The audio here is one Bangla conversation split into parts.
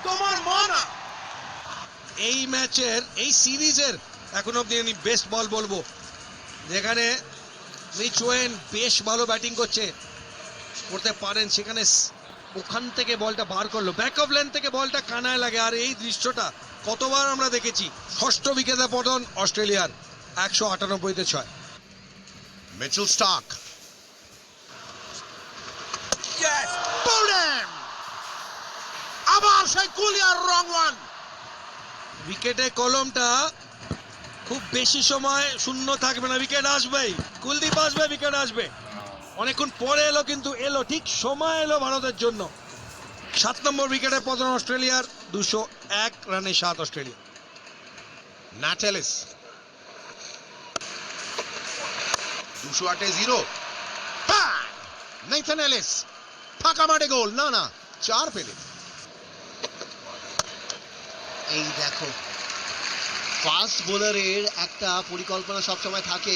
তোমার মা না। এই ম্যাচের এই সিরিজের এখন অব্দি আমি বেস্ট বল বলবো, যেখানে মিচ ওয়েন বেশ ভালো ব্যাটিং করতে পারেন, সেখানে ওখান থেকে বলটা বার করলো, ব্যাক অফ লেন থেকে বলটা কানায় লাগে। আর এই দৃশ্যটা কতবার আমরা দেখেছি। ষষ্ঠ উইকেটে পতন অস্ট্রেলিয়ার, 198-তে 6। মিচেল স্টার্ক, বোল্ডেন, আবার সেই কুলিয়ার রং ওয়ান। উইকেটে কলমটা খুব বেশি সময় শূন্য থাকবে না, উইকেট আসবেই, কুলদীপ আসবে, উইকেট আসবে। অনেকক্ষণ পরে এলো, কিন্তু এলো, ঠিক সময় এলো ভারতের জন্য। 7 নম্বর উইকেটে পতন অস্ট্রেলিয়ার, 201 রানে 7 অস্ট্রেলিয়া। ন্যাট এলিস, 208-0। নেথন এলিস ফাঁকা মাঠে গোল, না 4 পেলেন। এই দেখো, ফাস্ট বোলারের একটা পরিকল্পনা সবসময় থাকে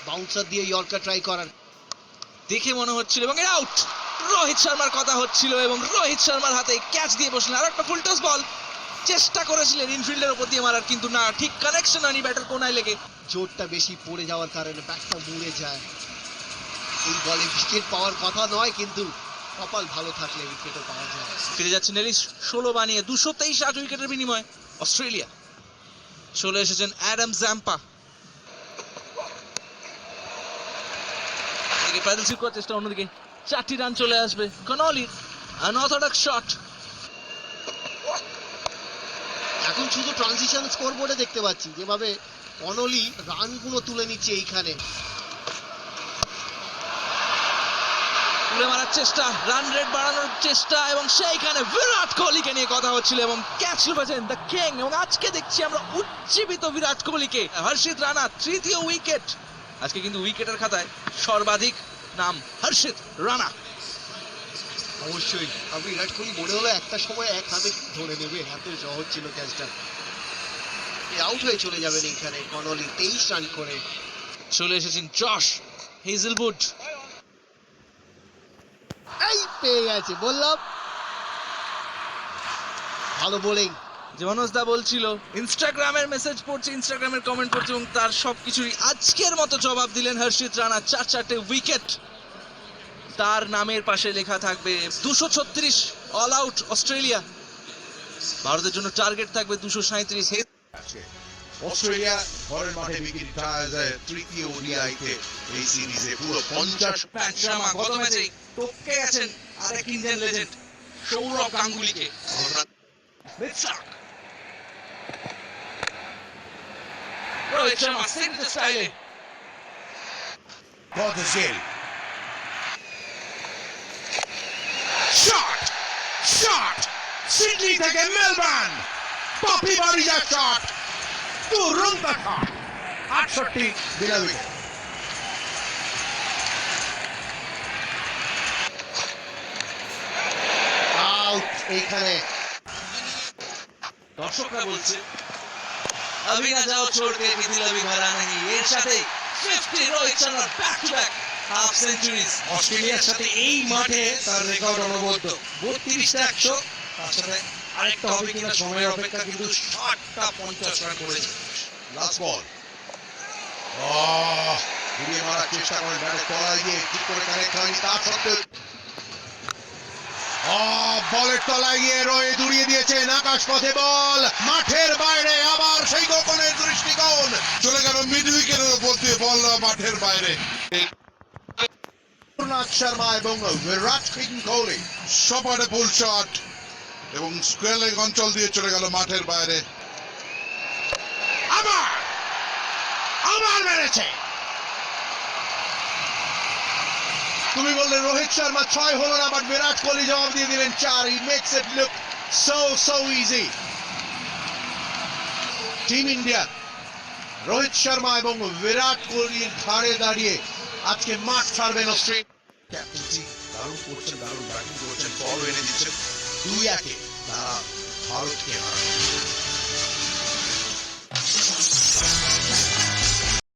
বাউন্সার দিয়ে ইয়র্কার ট্রাই করার। দেখে মনে হচ্ছিল এবং আউট, রোহিত শর্মার কথা হচ্ছিল এবং রোহিত শর্মার হাতে ক্যাচ দিয়ে বসলেন। আর একটা ফুল টস বল চেষ্টা করেছিলেন ইনফিল্ডের উপর দিয়ে মারার, কিন্তু না, ঠিক কানেকশন হয়নি ব্যাটার কোনায় লেগে। জোরটা বেশি পড়ে যাওয়ার কারণে ব্যাটটা মুড়ে যায়। এই বলে উইকেট পাওয়ার কথা নয়, কিন্তু কপাল ভালো থাকলে উইকেটও পাওয়া যায়। ফিরে যাচ্ছেন এলিস 16 বানিয়ে, 223 উইকেটের বিনিময়ে অস্ট্রেলিয়া। চলে এসেছেন অ্যাডাম জাম্পা, প্যাডেল সুইপ করার চেষ্টা, অন্যদিকে 4টি রান চলে আসবে কনলির আনঅর্থোডক্স শট। এখন শুধু ট্রানজিশন স্কোর বোর্ডে দেখতে পাচ্ছি যেভাবে কনলি রানগুলো তুলে নিচ্ছে এইখানে। তুলে মারার চেষ্টা, রান রেট বাড়ানোর চেষ্টা, এবং সেইখানে বিরাট কোহলিকে নিয়ে কথা হচ্ছিল এবং ক্যাচ লুপেছেন দ্য কিং। এবং আজকে দেখছি আমরা উজ্জীবিত বিরাট কোহলিকে। হর্ষিত রানা 3য় উইকেট। আজকে কিন্তু উইকেটের খাতায় সর্বাধিক নাম হর্ষিত রানা। অবশ্যই আমি বিরাট কোহলি মনে হলো একটা সময় এক হাতে ধরে নেবে, এত সহজ ছিল ক্যাচটা। আউট হয়ে চলে যাবেন এইখানে কনলি 23 রান করে। চলে এসেছেন জশ হেজেলউড, এই পেয়ে গেছে, বললাম ভালো বোলিং। যে মনোজ দা বলছিল ইনস্টাগ্রামের মেসেজ পড়ছে, ইনস্টাগ্রামের কমেন্ট পড়ছে, এবং তার সবকিছুই আজকের মতো জবাব দিলেন হর্ষিত রানা। 4 উইকেট তার নামের পাশে লেখা থাকবে। 236 অল আউট অস্ট্রেলিয়া। ভারতের জন্য টার্গেট থাকবে 237। অস্ট্রেলিয়া ঘরের মাঠে উইকেট যায় তৃতীয় ওডিআইতে এই সিরিজে পুরো 50। প্যাট শর্মা গত ম্যাচে টপকে গেছেন আরেক ইন্ডিয়ান লেজেন্ড সৌরভ গাঙ্গুলিকে। Rohit Sharma signature style Portesil, shot Sydney থেকে মেলবোর্ন, পপি বারিজা শট, দুরন্ত শট, 68 বিনা উইকেট। আউট এইখানে। দর্শকরা বলছে अभी ना जाओ छोड़ के कि दिल अभी भरा नहीं। এর সাথে 50 রোহিত শর্মার back to back half centuries. অস্ট্রেলিয়ার সাথে এই মাঠে তার রেকর্ড অনবদ্য, 32টা 100, তার সাথে আরেকটা হবে কিনা সময়ের অপেক্ষা, কিন্তু 60টা 50 রান করেছে। লাস্ট বল, ঘুরিয়ে মারার চেষ্টা করেন ব্যাটের তলায় গিয়ে, ঠিক করে কানেক্ট হয়নি, তা সত্ত্বেও বলের তলায় গিয়ে রোহিত উড়িয়ে দিয়েছেন আকাশ পথে বল, মাঠের বাইরে। আবার সেই গোপনের দৃষ্টিকোণ চলে গেল মিড উইকেটের উপর দিয়ে, বল মাঠের বাইরে। শর্মা এবং বিরাট কোহলি সপাটে পুল শট এবং স্কোয়ার লেগ অঞ্চল দিয়ে চলে গেল মাঠের বাইরে। আবার মেরেছে। তুমি বললে রোহিত শর্মা 6 হলো না, বাট বিরাট কোহলি জবাব দিয়ে দিলেন 4। He makes it look so easy. Team India Rohit Sharma এবং বিরাট কোহলির ঘাড়ে দাঁড়িয়ে আজকে মাঠ ছাড়বেন অস্ট্রেলিয়া। ক্যাপ্টেন্সি দারুণ করছেন, দারুণ ব্যাটিং করছেন, বল এনে দিচ্ছেন, 2-1 তারা ভারতকে হারান।